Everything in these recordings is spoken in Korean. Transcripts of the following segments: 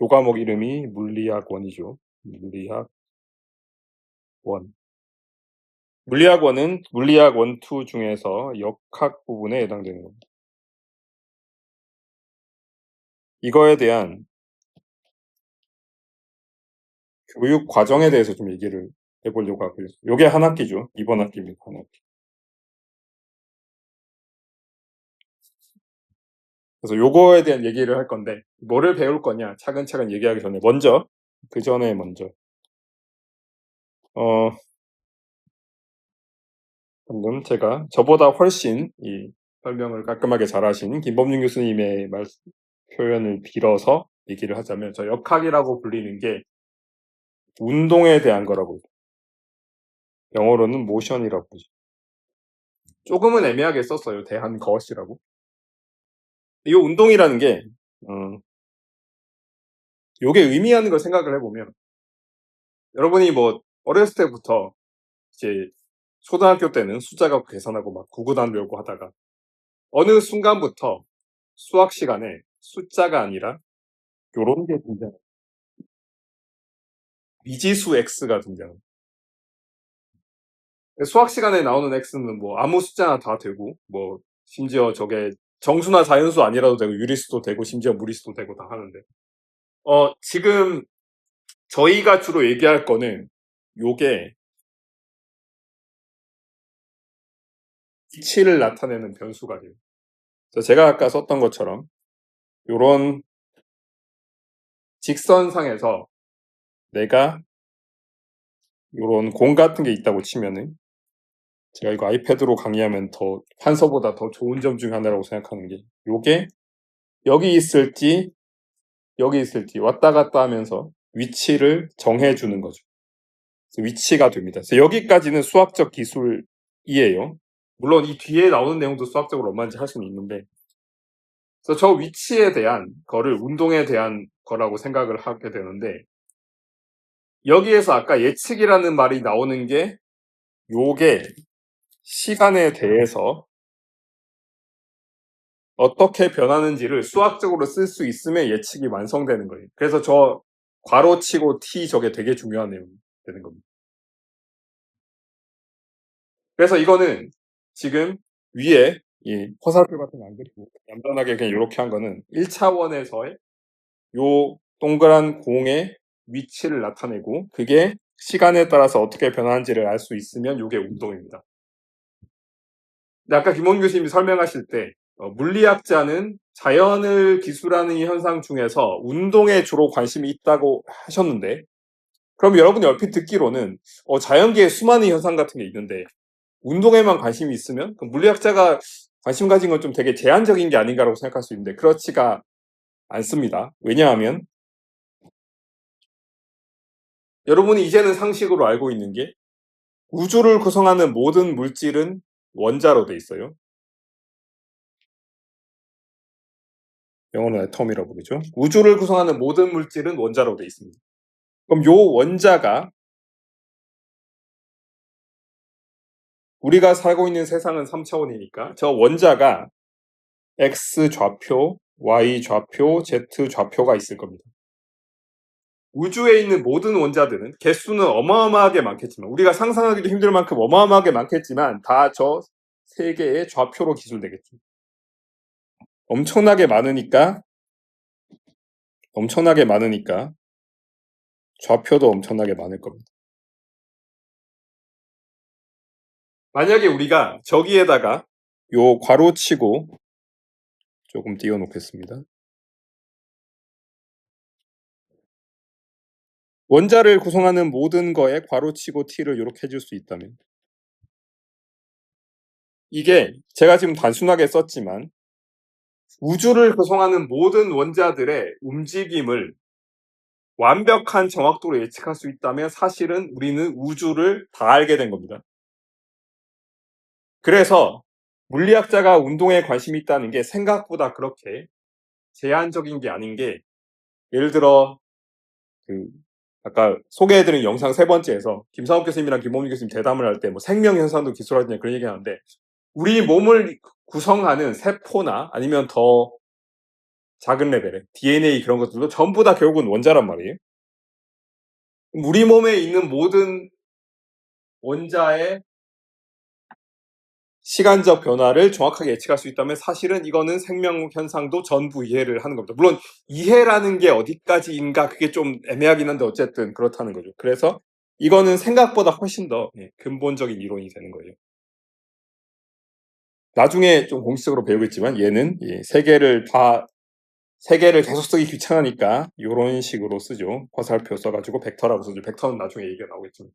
교과목 이름이 물리학원이죠. 물리학원. 물리학원은 물리학 1, 2 중에서 역학 부분에 해당되는 겁니다. 이거에 대한 교육 과정에 대해서 좀 얘기를 해보려고 하고요. 요게 한 학기죠. 이번 학기입니다. 한 학기. 그래서 요거에 대한 얘기를 할 건데 뭐를 배울 거냐 차근차근 얘기하기 전에 먼저 방금 제가 저보다 훨씬 이 설명을 깔끔하게 잘하신 김범준 교수님의 표현을 빌어서 얘기를 하자면 저 역학이라고 불리는 게 운동에 대한 거라고 영어로는 모션이라고 부르죠. 조금은 애매하게 썼어요. 대한 것이라고. 이 운동이라는 게 요게 의미하는 걸 생각을 해보면 여러분이 뭐 어렸을 때부터 이제 초등학교 때는 숫자가 계산하고 막 구구단 외우고 하다가 어느 순간부터 수학 시간에 숫자가 아니라 요런 게 등장해요. 미지수 x가 등장해요. 수학 시간에 나오는 x는 뭐 아무 숫자나 다 되고 뭐 심지어 저게 정수나 자연수 아니라도 되고 유리수도 되고 심지어 무리수도 되고 다 하는데 지금 저희가 주로 얘기할 거는 요게 이치를 나타내는 변수가 돼요. 제가 아까 썼던 것처럼 요런 직선상에서 내가 요런 공 같은 게 있다고 치면은 제가 이거 아이패드로 강의하면 더 판서보다 더 좋은 점 중 하나라고 생각하는 게 요게 여기 있을지 여기 있을지 왔다 갔다 하면서 위치를 정해주는 거죠. 위치가 됩니다. 그래서 여기까지는 수학적 기술이에요. 물론 이 뒤에 나오는 내용도 수학적으로 얼마인지 할 수는 있는데 그래서 저 위치에 대한 거를 운동에 대한 거라고 생각을 하게 되는데 여기에서 아까 예측이라는 말이 나오는 게 요게 시간에 대해서 어떻게 변하는지를 수학적으로 쓸 수 있으면 예측이 완성되는 거예요. 그래서 저 괄호치고 t 저게 되게 중요한 내용이 되는 겁니다. 그래서 이거는 지금 위에 이 화살표 같은 거 안 그리고 얌전하게 그냥 이렇게 한 거는 1차원에서의 요 동그란 공의 위치를 나타내고 그게 시간에 따라서 어떻게 변하는지를 알 수 있으면 이게 운동입니다. 근데 아까 김원 교수님이 설명하실 때 물리학자는 자연을 기술하는 현상 중에서 운동에 주로 관심이 있다고 하셨는데 그럼 여러분이 얼핏 듣기로는 자연계에 수많은 현상 같은 게 있는데 운동에만 관심이 있으면 물리학자가 관심 가진 건 좀 되게 제한적인 게 아닌가라고 생각할 수 있는데 그렇지가 않습니다. 왜냐하면 여러분이 이제는 상식으로 알고 있는 게 우주를 구성하는 모든 물질은 원자로 돼 있어요. 영어는 애텀이라고 부르죠. 우주를 구성하는 모든 물질은 원자로 돼 있습니다. 그럼 요 원자가 우리가 살고 있는 세상은 3차원이니까 저 원자가 X 좌표, Y 좌표, Z 좌표가 있을 겁니다. 우주에 있는 모든 원자들은 개수는 어마어마하게 많겠지만 우리가 상상하기도 힘들 만큼 어마어마하게 많겠지만 다 저 세 개의 좌표로 기술되겠죠. 엄청나게 많으니까 좌표도 엄청나게 많을 겁니다. 만약에 우리가 저기에다가 요 괄호치고 조금 띄워놓겠습니다. 원자를 구성하는 모든 거에 괄호치고 t를 이렇게 해줄 수 있다면 이게 제가 지금 단순하게 썼지만 우주를 구성하는 모든 원자들의 움직임을 완벽한 정확도로 예측할 수 있다면 사실은 우리는 우주를 다 알게 된 겁니다. 그래서 물리학자가 운동에 관심이 있다는 게 생각보다 그렇게 제한적인 게 아닌 게 예를 들어 아까 소개해드린 영상 3번째에서 김상욱 교수님이랑 김범민 교수님 대담을 할 때 뭐 생명현상도 기술하느냐 그런 얘기하는데 우리 몸을 구성하는 세포나 아니면 더 작은 레벨에 DNA 그런 것들도 전부 다 결국은 원자란 말이에요. 우리 몸에 있는 모든 원자의 시간적 변화를 정확하게 예측할 수 있다면 사실은 이거는 생명 현상도 전부 이해를 하는 겁니다. 물론 이해라는 게 어디까지인가 그게 좀 애매하긴 한데 어쨌든 그렇다는 거죠. 그래서 이거는 생각보다 훨씬 더 근본적인 이론이 되는 거예요. 나중에 좀 공식적으로 배우겠지만 얘는 세개를 계속 쓰기 귀찮으니까 이런 식으로 쓰죠. 화살표 써가지고 벡터라고 쓰죠. 벡터는 나중에 얘기가 나오겠지만.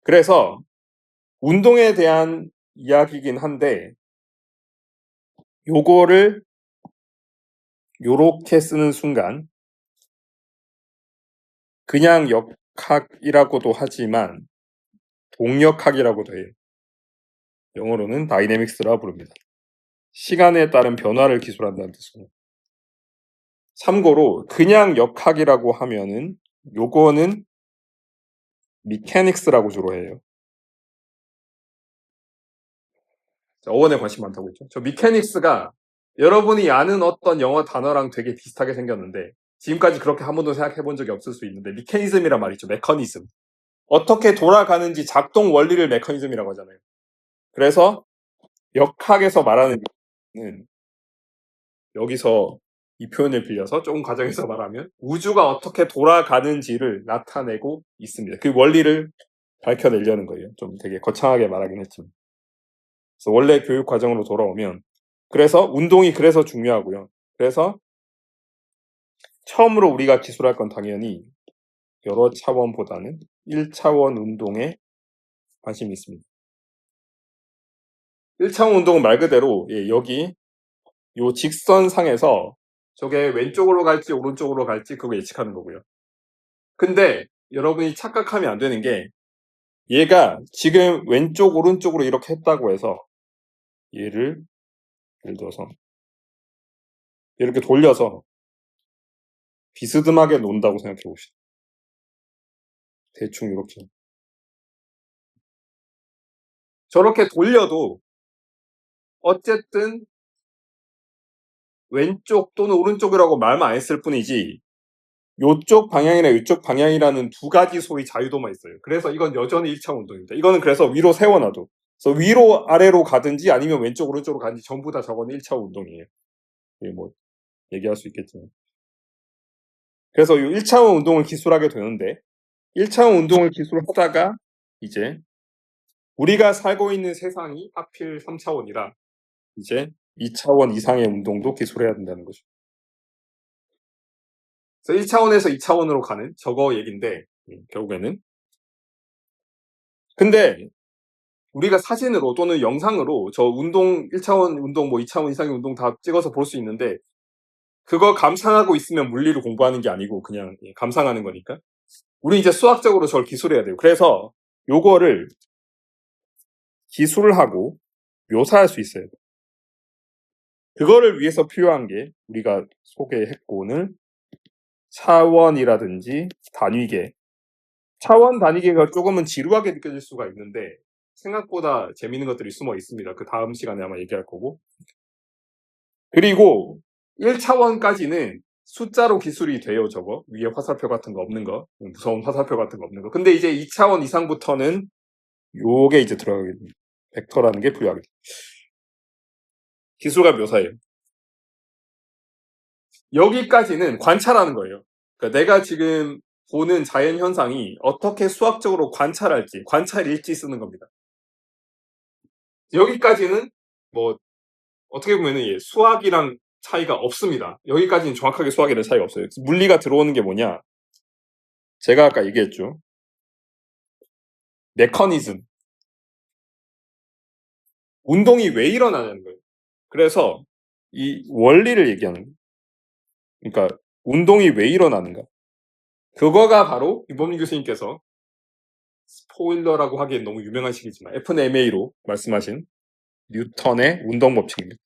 그래서 운동에 대한 이야기긴 한데 요거를 요렇게 쓰는 순간 그냥 역학이라고도 하지만 동력학이라고도 해요. 영어로는 다이내믹스라고 부릅니다. 시간에 따른 변화를 기술한다는 뜻으로. 참고로 그냥 역학이라고 하면은 요거는 미케닉스라고 주로 해요. 어원에 관심 많다고 했죠. 저 미케닉스가 여러분이 아는 어떤 영어 단어랑 되게 비슷하게 생겼는데 지금까지 그렇게 한 번도 생각해 본 적이 없을 수 있는데 미케니즘이란 말이죠. 메커니즘. 어떻게 돌아가는지 작동 원리를 메커니즘이라고 하잖아요. 그래서 역학에서 말하는 는 여기서 이 표현을 빌려서 조금 과정에서 말하면 우주가 어떻게 돌아가는지를 나타내고 있습니다. 그 원리를 밝혀내려는 거예요. 좀 되게 거창하게 말하긴 했지만. 그래서 원래 교육 과정으로 돌아오면 그래서 운동이 그래서 중요하고요. 그래서 처음으로 우리가 기술할 건 당연히 여러 차원보다는 1차원 운동에 관심이 있습니다. 1차원 운동은 말 그대로 여기 요 직선상에서 저게 왼쪽으로 갈지 오른쪽으로 갈지 그거 예측하는 거고요. 근데 여러분이 착각하면 안 되는 게 얘가 지금 왼쪽 오른쪽으로 이렇게 했다고 해서 얘를 예를 들어서 이렇게 돌려서 비스듬하게 논다고 생각해 봅시다. 대충 이렇게. 저렇게 돌려도 어쨌든 왼쪽 또는 오른쪽이라고 말만 안 했을 뿐이지 요쪽 방향이나 이쪽 방향이라는 두 가지 소위 자유도만 있어요. 그래서 이건 여전히 1차원 운동입니다. 이거는 그래서 위로 세워놔도 그래서 위로 아래로 가든지 아니면 왼쪽 오른쪽으로 가든지 전부 다 저거는 1차원 운동이에요. 뭐 얘기할 수 있겠지만. 그래서 이 1차원 운동을 기술하게 되는데 1차원 운동을 기술하다가 이제 우리가 살고 있는 세상이 하필 3차원이라 이제 2차원 이상의 운동도 기술해야 된다는 거죠. 그래서 1차원에서 2차원으로 가는 저거 얘긴데 결국에는 근데 우리가 사진으로 또는 영상으로 저 운동 1차원 운동 뭐 2차원 이상의 운동 다 찍어서 볼 수 있는데 그거 감상하고 있으면 물리를 공부하는 게 아니고 그냥 감상하는 거니까 우리 이제 수학적으로 저걸 기술해야 돼요. 그래서 요거를 기술을 하고 묘사할 수 있어요. 그거를 위해서 필요한 게 우리가 소개했고 오늘 차원이라든지 단위계 차원 단위계가 조금은 지루하게 느껴질 수가 있는데 생각보다 재밌는 것들이 숨어 있습니다. 그 다음 시간에 아마 얘기할 거고 그리고 1차원까지는 숫자로 기술이 돼요. 저거 위에 화살표 같은 거 없는 거 무서운 화살표 같은 거 없는 거 근데 이제 2차원 이상부터는 요게 이제 들어가게 됩니다. 벡터라는 게 부여하게 됩니다. 기술과 묘사예요. 여기까지는 관찰하는 거예요. 그러니까 내가 지금 보는 자연 현상이 어떻게 수학적으로 관찰할지 관찰일지 쓰는 겁니다. 여기까지는 뭐 어떻게 보면은 수학이랑 차이가 없습니다. 여기까지는 정확하게 수학이랑 차이가 없어요. 물리가 들어오는 게 뭐냐? 제가 아까 얘기했죠. 메커니즘. 운동이 왜 일어나냐는 거예요. 그래서 이 원리를 얘기하는 거예요. 그러니까 운동이 왜 일어나는가? 그거가 바로 유범민 교수님께서 스포일러라고 하기엔 너무 유명한 식이지만 FMA로 말씀하신 뉴턴의 운동 법칙입니다.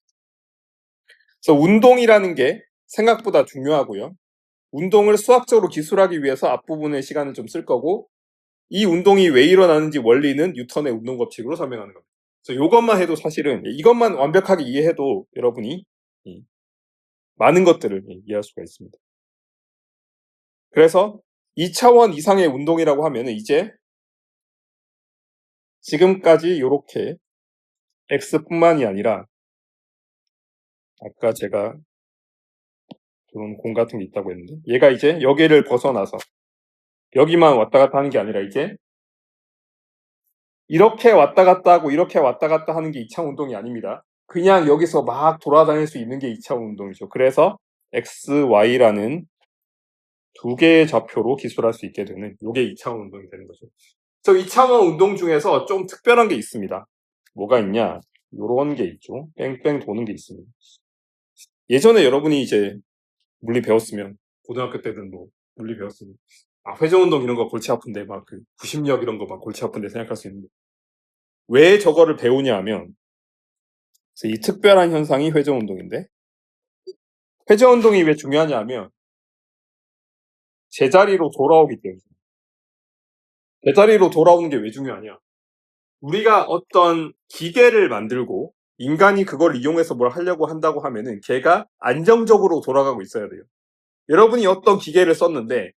그래서 운동이라는 게 생각보다 중요하고요. 운동을 수학적으로 기술하기 위해서 앞부분의 시간을 좀 쓸 거고 이 운동이 왜 일어나는지 원리는 뉴턴의 운동 법칙으로 설명하는 겁니다. 그래서 이것만 해도 사실은 이것만 완벽하게 이해해도 여러분이 많은 것들을 이해할 수가 있습니다. 그래서 2차원 이상의 운동이라고 하면은 이제 지금까지 요렇게 X뿐만이 아니라 아까 제가 그런 공 같은 게 있다고 했는데 얘가 이제 여기를 벗어나서 여기만 왔다 갔다 하는 게 아니라 이제 이렇게 왔다 갔다 하고 이렇게 왔다 갔다 하는 게 2차 운동이 아닙니다. 그냥 여기서 막 돌아다닐 수 있는 게 2차 운동이죠. 그래서 X, Y라는 두 개의 좌표로 기술할 수 있게 되는 이게 2차원 운동이 되는 거죠. 그래서 2차원 운동 중에서 좀 특별한 게 있습니다. 뭐가 있냐? 요런 게 있죠. 뺑뺑 도는 게 있습니다. 예전에 여러분이 이제 물리 배웠으면 고등학교 때든 뭐 물리 배웠으면 회전 운동 이런 거 골치 아픈데 막 그 구심력 이런 거 막 골치 아픈데 생각할 수 있는데 왜 저거를 배우냐 하면 이 특별한 현상이 회전 운동인데 회전 운동이 왜 중요하냐 하면 제자리로 돌아오기 때문에 제자리로 돌아오는 게 왜 중요하냐? 우리가 어떤 기계를 만들고 인간이 그걸 이용해서 뭘 하려고 한다고 하면은 걔가 안정적으로 돌아가고 있어야 돼요. 여러분이 어떤 기계를 썼는데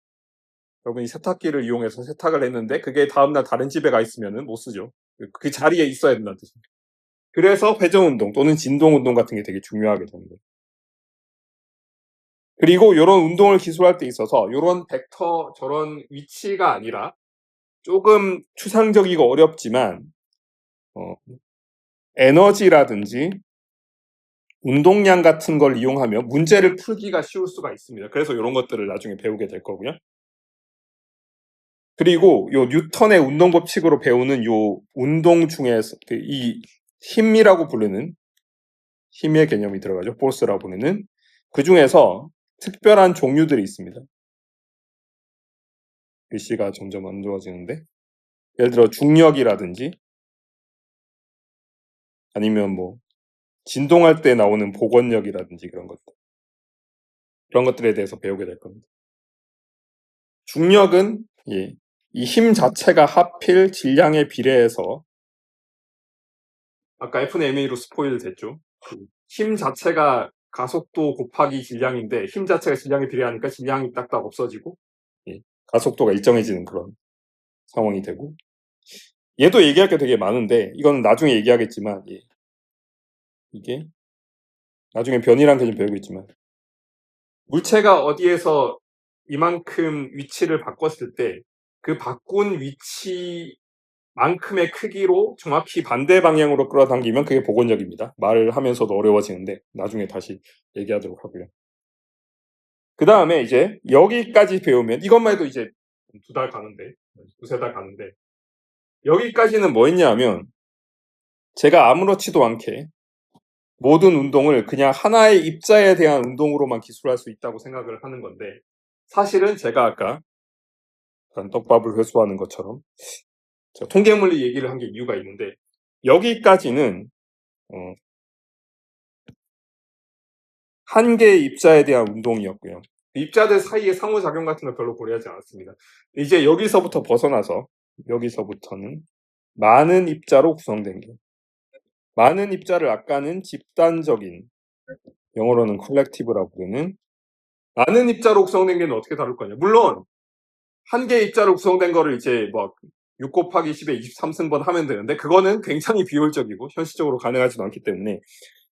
여러분이 세탁기를 이용해서 세탁을 했는데 그게 다음날 다른 집에 가 있으면은 못 쓰죠. 그 자리에 있어야 된다는 뜻입니다. 그래서 회전 운동 또는 진동 운동 같은 게 되게 중요하게 됩니다. 그리고 이런 운동을 기술할 때 있어서 이런 벡터 저런 위치가 아니라 조금 추상적이고 어렵지만 에너지라든지 운동량 같은 걸 이용하면 문제를 풀기가 쉬울 수가 있습니다. 그래서 이런 것들을 나중에 배우게 될 거고요. 그리고 요 뉴턴의 운동 법칙으로 배우는 요 운동 중에서 이 힘이라고 부르는 힘의 개념이 들어가죠. 포스라고 부르는 그 중에서 특별한 종류들이 있습니다. 글씨가 점점 안 좋아지는데 예를 들어 중력이라든지 아니면 뭐 진동할 때 나오는 복원력이라든지 그런 것들에 대해서 배우게 될 겁니다. 중력은 이 힘 자체가 하필 질량에 비례해서 아까 FMA로 스포일 됐죠. 힘 자체가 가속도 곱하기 질량인데 힘 자체가 질량에 비례하니까 질량이 딱딱 없어지고 가속도가 일정해지는 그런 상황이 되고 얘도 얘기할 게 되게 많은데 이건 나중에 얘기하겠지만 이게 나중에 변이란 개념 배우고 있지만 물체가 어디에서 이만큼 위치를 바꿨을 때 그 바꾼 위치만큼의 크기로 정확히 반대 방향으로 끌어당기면 그게 복원력입니다. 말을 하면서도 어려워지는데 나중에 다시 얘기하도록 하고요. 그 다음에 이제 여기까지 배우면 이것만 해도 이제 두세 달 가는데 여기까지는 뭐 했냐 하면 제가 아무렇지도 않게 모든 운동을 그냥 하나의 입자에 대한 운동으로만 기술할 수 있다고 생각을 하는 건데 사실은 제가 아까 떡밥을 회수하는 것처럼 통계물리 얘기를 한 게 이유가 있는데 여기까지는 한 개의 입자에 대한 운동이었고요. 입자들 사이의 상호작용 같은 걸 별로 고려하지 않았습니다. 이제 여기서부터 벗어나서 여기서부터는 많은 입자로 구성된 게 많은 입자를 아까는 집단적인 영어로는 컬렉티브라고 부르는 많은 입자로 구성된 게 어떻게 다룰 거냐. 물론 한 개의 입자로 구성된 거를 이제 뭐 6 곱하기 10의 23승번 하면 되는데 그거는 굉장히 비효율적이고 현실적으로 가능하지도 않기 때문에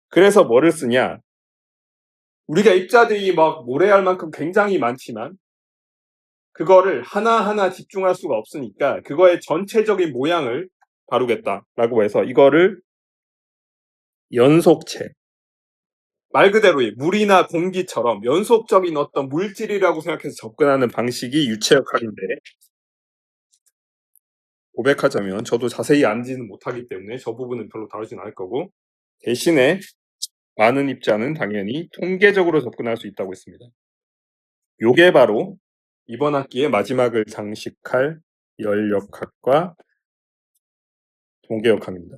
그래서 뭐를 쓰냐. 우리가 입자들이 막 모래알 만큼 굉장히 많지만 그거를 하나하나 집중할 수가 없으니까 그거의 전체적인 모양을 다루겠다라고 해서 이거를 연속체 말 그대로 물이나 공기처럼 연속적인 어떤 물질이라고 생각해서 접근하는 방식이 유체역학인데 고백하자면 저도 자세히 알지는 못하기 때문에 저 부분은 별로 다루진 않을 거고 대신에 많은 입자는 당연히 통계적으로 접근할 수 있다고 했습니다. 요게 바로 이번 학기의 마지막을 장식할 열역학과 통계역학입니다.